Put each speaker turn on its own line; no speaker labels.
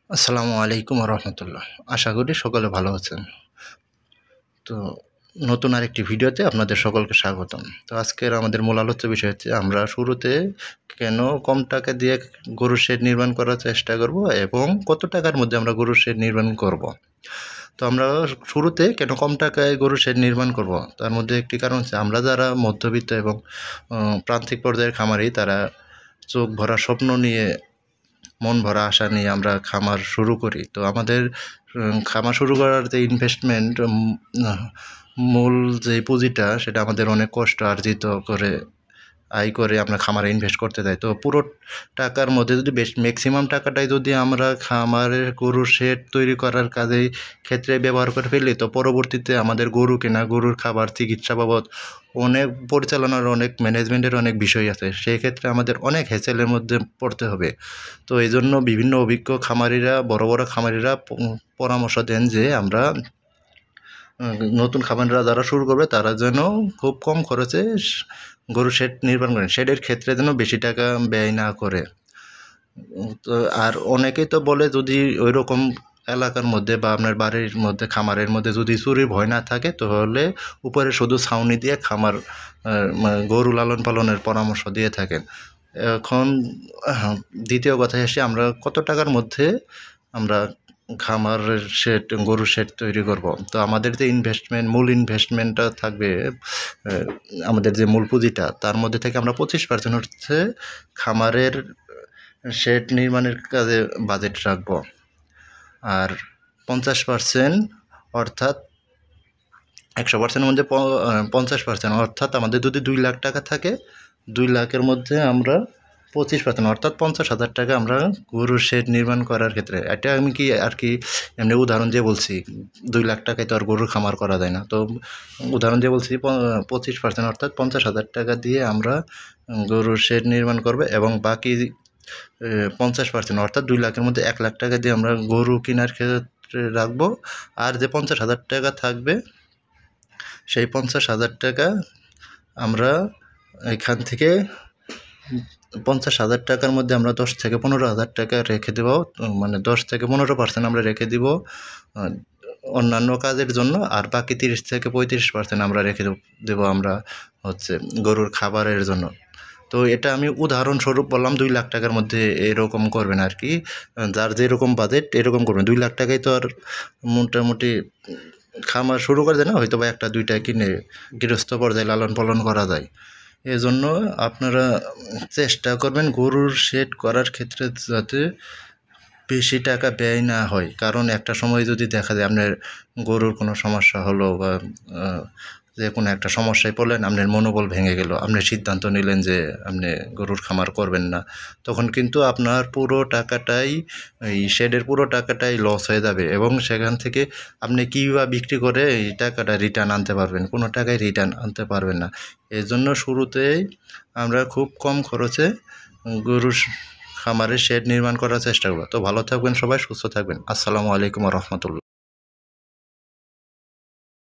আসসালামু আলাইকুম রহমতুল্লাহ। আশা করি সকলে ভালো আছেন। তো নতুন আরেকটি ভিডিওতে আপনাদের সকলকে স্বাগতম। তো আজকের আমাদের মূল আলোচ্য বিষয় হচ্ছে আমরা শুরুতে কেন কম টাকা দিয়ে গরুর শেড নির্মাণ করার চেষ্টা করব এবং কত টাকার মধ্যে আমরা গরুর শেড নির্মাণ করব। তো আমরা শুরুতে কেন কম টাকায় গরুর শেড নির্মাণ করব, তার মধ্যে একটি কারণ হচ্ছে আমরা যারা মধ্যবিত্ত এবং প্রান্তিক পর্যায়ের খামারি, তারা চোখ ভরা স্বপ্ন নিয়ে, মন ভরা আশা নিয়ে আমরা খামার শুরু করি। তো আমাদের খামার শুরু করার যে ইনভেস্টমেন্ট, মূল যে পুঁজিটা, সেটা আমাদের অনেক কষ্ট আর্জিত করে আয় করে আমরা খামারে ইনভেস্ট করতে যাই। তো পুরো টাকার মধ্যে যদি ম্যাক্সিমাম টাকাটাই যদি আমরা খামারের গরুর শেড তৈরি করার কাজেই ক্ষেত্রে ব্যবহার করে ফেলি, তো পরবর্তীতে আমাদের গরু কেনা, গরুর খাবার, চিকিৎসা বাবদ অনেক পরিচালনার, অনেক ম্যানেজমেন্টের অনেক বিষয় আছে। সেই ক্ষেত্রে আমাদের অনেক হ্যাসেলের মধ্যে পড়তে হবে। তো এই জন্য বিভিন্ন অভিজ্ঞ খামারিরা, বড় বড় খামারিরা পরামর্শ দেন যে আমরা নতুন খামারিরা যারা শুরু করবে তারা যেন খুব কম খরচে গরুর শেড নির্মাণ করেন, শেডের ক্ষেত্রে যেন বেশি টাকা ব্যয় না করে। তো আর অনেকেই তো বলে, যদি ওই রকম এলাকার মধ্যে বা আপনার বাড়ির মধ্যে, খামারের মধ্যে যদি চুরির ভয় না থাকে, তাহলে উপরে শুধু ছাউনি দিয়ে খামার গরু লালন পালনের পরামর্শ দিয়ে থাকেন। এখন দ্বিতীয় কথায় আসি, আমরা কত টাকার মধ্যে আমরা খামারের শেড, গরুর শেড তৈরি করব। তো আমাদের যে ইনভেস্টমেন্ট, মূল ইনভেস্টমেন্টটা থাকবে, আমাদের যে মূল পুঁজিটা, তার মধ্যে থেকে আমরা 25% হচ্ছে খামারের শেড নির্মাণের কাজে বাজেট রাখব। আর 50%, অর্থাৎ 100%-এর মধ্যে 50%, অর্থাৎ আমাদের যদি 2 লাখ টাকা থাকে, 2 লাখের মধ্যে আমরা 25%, অর্থাৎ 50,000 টাকা আমরা গরুর শেড নির্মাণ করার ক্ষেত্রে, এটা আমি কি আর কি এমনি উদাহরণ দিয়ে বলছি। 2 লাখ টাকায় তো আর গরুর খামার করা যায় না। তো উদাহরণ দিয়ে বলছি, 25%, অর্থাৎ 50,000 টাকা দিয়ে আমরা গরুর শেড নির্মাণ করব এবং বাকি 50%, অর্থাৎ 2 লাখের মধ্যে 1 লাখ টাকা দিয়ে আমরা গরু কেনার ক্ষেত্রে রাখবো। আর যে 50,000 টাকা থাকবে, সেই 50,000 টাকা আমরা এখান থেকে 50,000 টাকার মধ্যে আমরা 10 থেকে 15,000 টাকা রেখে দেব, মানে 10 থেকে 15% আমরা রেখে দিব অন্যান্য কাজের জন্য। আর বাকি 30 থেকে 35% আমরা রেখে দেব আমরা হচ্ছে গরুর খাবারের জন্য। তো এটা আমি উদাহরণস্বরূপ বললাম, 2 লাখ টাকার মধ্যে এরকম করবেন আর কি। যার যেরকম বাজেট এরকম করবেন। 2 লাখ টাকায় তো আর মোটামুটি খামার শুরু করা যায় না, হয়তো বা একটা দুইটা কিনে গৃহস্থ পর্যায়ে লালন পালন করা যায়। এজন্য আপনারা চেষ্টা করবেন গরুর শেড করার ক্ষেত্রে যাতে বেশি টাকা ব্যয় না হয়। কারণ একটা সময় যদি দেখা যায় আপনার গরুর কোনো সমস্যা হলো বা যে কোনো একটা সমস্যায় পড়লেন, আপনার মনোবল ভেঙে গেল, আপনি সিদ্ধান্ত নিলেন যে আপনি গরুর খামার করবেন না, তখন কিন্তু আপনার পুরো টাকাটাই, এই শেডের পুরো টাকাটাই লস হয়ে যাবে এবং সেখান থেকে আপনি কী বা বিক্রি করে এই টাকাটা রিটার্ন আনতে পারবেন? কোনো টাকায় রিটার্ন আনতে পারবেন না। এই জন্য শুরুতেই আমরা খুব কম খরচে গরুর খামারের শেড নির্মাণ করার চেষ্টা করব। তো ভালো থাকবেন সবাই, সুস্থ থাকবেন। আসসালামু আলাইকুম রহমতুল্লাহ।